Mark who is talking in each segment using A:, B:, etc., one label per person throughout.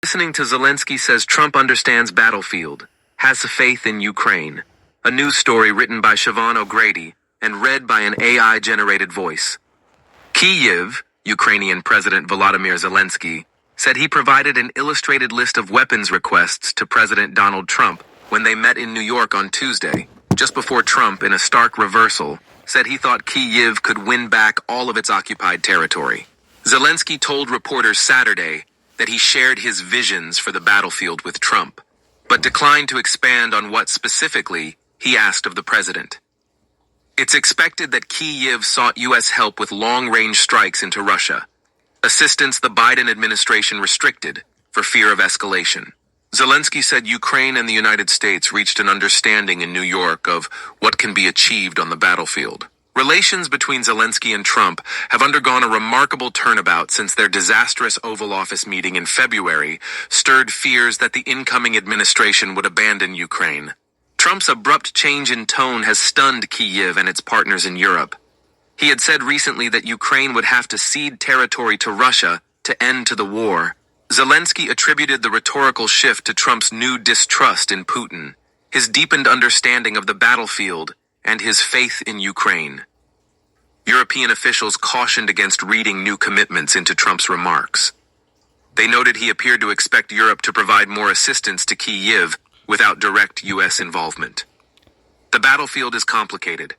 A: Listening to Zelensky says Trump understands battlefield, has faith in Ukraine. A news story written by Siobhan O'Grady and read by an AI-generated voice. Kyiv, Ukrainian President Volodymyr Zelensky, said he provided an illustrated list of weapons requests to President Donald Trump when they met in New York on Tuesday, just before Trump, in a stark reversal, said he thought Kyiv could win back all of its occupied territory. Zelensky told reporters Saturday that he shared his visions for the battlefield with Trump, but declined to expand on what specifically he asked of the president. It's expected that Kyiv sought U.S. help with long-range strikes into Russia, assistance the Biden administration restricted for fear of escalation. Zelensky said Ukraine and the United States reached an understanding in New York of what can be achieved on the battlefield. Relations between Zelensky and Trump have undergone a remarkable turnabout since their disastrous Oval Office meeting in February stirred fears that the incoming administration would abandon Ukraine. Trump's abrupt change in tone has stunned Kyiv and its partners in Europe. He had said recently that Ukraine would have to cede territory to Russia to end to the war. Zelensky attributed the rhetorical shift to Trump's new distrust in Putin, his deepened understanding of the battlefield, and his faith in Ukraine. European officials cautioned against reading new commitments into Trump's remarks. They noted he appeared to expect Europe to provide more assistance to Kyiv without direct U.S. involvement. The battlefield is complicated.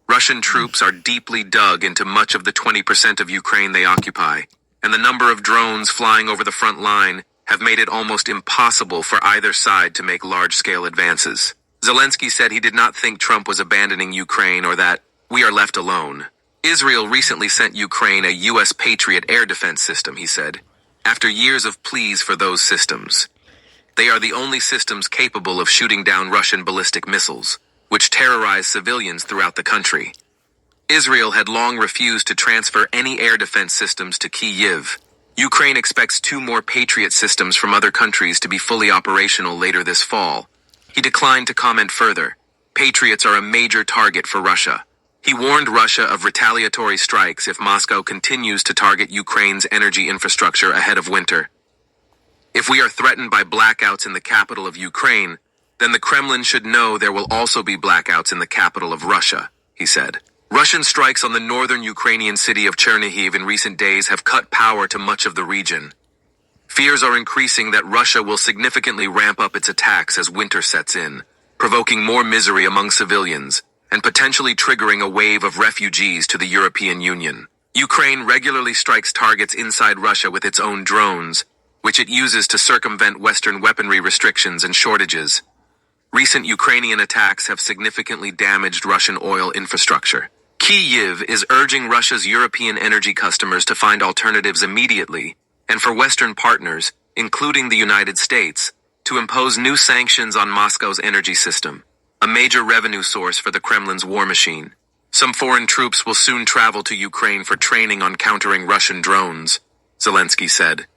A: Russian troops are deeply dug into much of the 20% of Ukraine they occupy, and the number of drones flying over the front line have made it almost impossible for either side to make large-scale advances. Zelensky said he did not think Trump was abandoning Ukraine or that we are left alone. Israel recently sent Ukraine a U.S. Patriot air defense system, he said, after years of pleas for those systems. They are the only systems capable of shooting down Russian ballistic missiles, which terrorize civilians throughout the country. Israel had long refused to transfer any air defense systems to Kyiv. Ukraine expects 2 more Patriot systems from other countries to be fully operational later this fall. He declined to comment further. Patriots are a major target for Russia. He warned Russia of retaliatory strikes if Moscow continues to target Ukraine's energy infrastructure ahead of winter. If we are threatened by blackouts in the capital of Ukraine, then the Kremlin should know there will also be blackouts in the capital of Russia, he said. Russian strikes on the northern Ukrainian city of Chernihiv in recent days have cut power to much of the region. Fears are increasing that Russia will significantly ramp up its attacks as winter sets in, provoking more misery among civilians and potentially triggering a wave of refugees to the European Union. Ukraine regularly strikes targets inside Russia with its own drones, which it uses to circumvent Western weaponry restrictions and shortages. Recent Ukrainian attacks have significantly damaged Russian oil infrastructure. Kyiv is urging Russia's European energy customers to find alternatives immediately, and for Western partners, including the United States, to impose new sanctions on Moscow's energy system, a major revenue source for the Kremlin's war machine. Some foreign troops will soon travel to Ukraine for training on countering Russian drones, Zelensky said.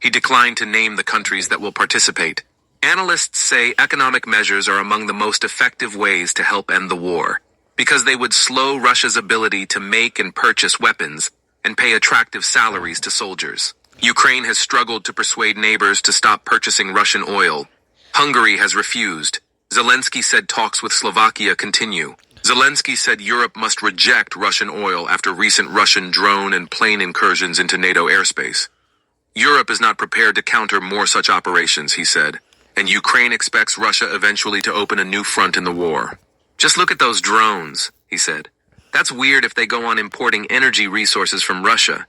A: He declined to name the countries that will participate. Analysts say economic measures are among the most effective ways to help end the war, because they would slow Russia's ability to make and purchase weapons and pay attractive salaries to soldiers. Ukraine has struggled to persuade neighbors to stop purchasing Russian oil. Hungary has refused. Zelensky said talks with Slovakia continue. Zelensky said Europe must reject Russian oil after recent Russian drone and plane incursions into NATO airspace. Europe is not prepared to counter more such operations, he said, and Ukraine expects Russia eventually to open a new front in the war. Just look at those drones, he said. That's weird if they go on importing energy resources from Russia.